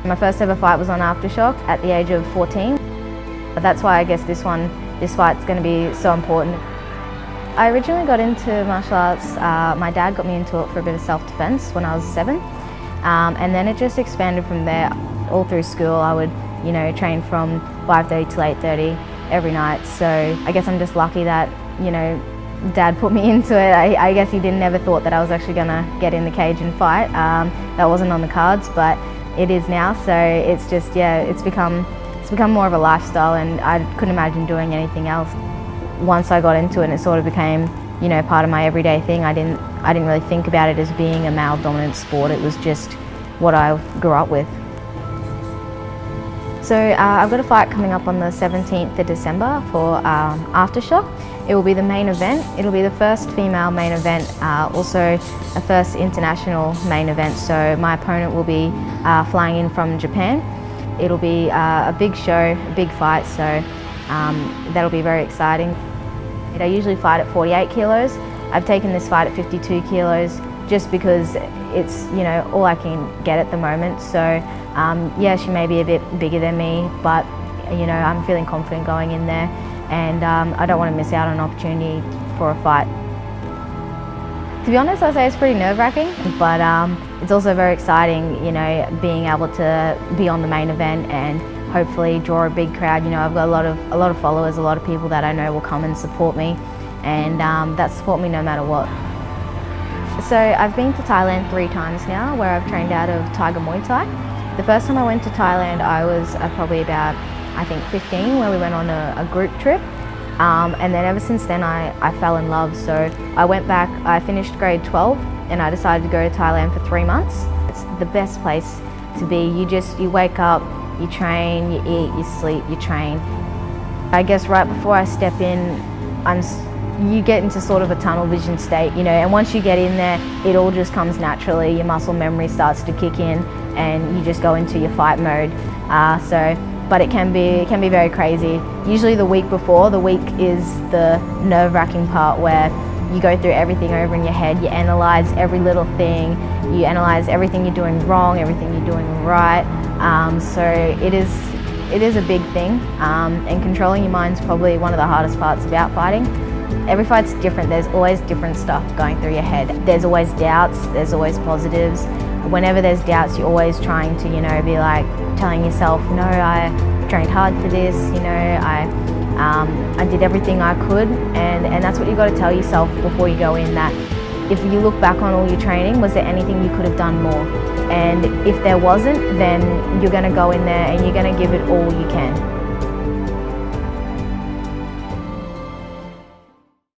My first ever fight was on Aftershock at the age of 14. That's why I guess this fight's going to be so important. I originally got into martial arts, my dad got me into it for a bit of self-defense when I was 7. And then it just expanded from there. All through school I would, train from 5:30 till 8:30 every night. So I guess I'm just lucky that, Dad put me into it. I guess he never thought that I was actually gonna get in the cage and fight. That wasn't on the cards, but it is now. So it's just, it's become more of a lifestyle, and I couldn't imagine doing anything else. Once I got into it, and it sort of became, part of my everyday thing. I didn't really think about it as being a male-dominant sport. It was just what I grew up with. So I've got a fight coming up on the 17th of December for Aftershock. It will be the main event. It'll be the first female main event, also a first international main event. So my opponent will be flying in from Japan. It'll be a big show, a big fight, so that'll be very exciting. I usually fight at 48 kilos. I've taken this fight at 52 kilos just because it's, all I can get at the moment. So yeah, she may be a bit bigger than me, but I'm feeling confident going in there, and I don't want to miss out on an opportunity for a fight. To be honest, I'd say it's pretty nerve-wracking, but it's also very exciting, being able to be on the main event and hopefully draw a big crowd. I've got a lot of followers, a lot of people that I know will come and support me, and that support me no matter what. So I've been to Thailand 3 times now, where I've trained out of Tiger Muay Thai. The first time I went to Thailand, I was probably about, I think, 15, where we went on a group trip. And then ever since then I fell in love. So I went back, I finished grade 12, and I decided to go to Thailand for 3 months. It's the best place to be. You wake up, you train, you eat, you sleep, you train. I guess right before I step in, you get into sort of a tunnel vision state, and once you get in there, it all just comes naturally. Your muscle memory starts to kick in, and you just go into your fight mode. But it can be very crazy. Usually the week before, the week is the nerve-wracking part, where you go through everything over in your head. You analyze every little thing. You analyze everything you're doing wrong, everything you're doing right. So it is a big thing, and controlling your mind's probably one of the hardest parts about fighting. Every fight's different. There's always different stuff going through your head. There's always doubts, there's always positives. Whenever there's doubts, you're always trying to, be like telling yourself, no, I trained hard for this, I did everything I could, and that's what you've got to tell yourself before you go in, that if you look back on all your training, was there anything you could have done more? And if there wasn't, then you're going to go in there and you're going to give it all you can.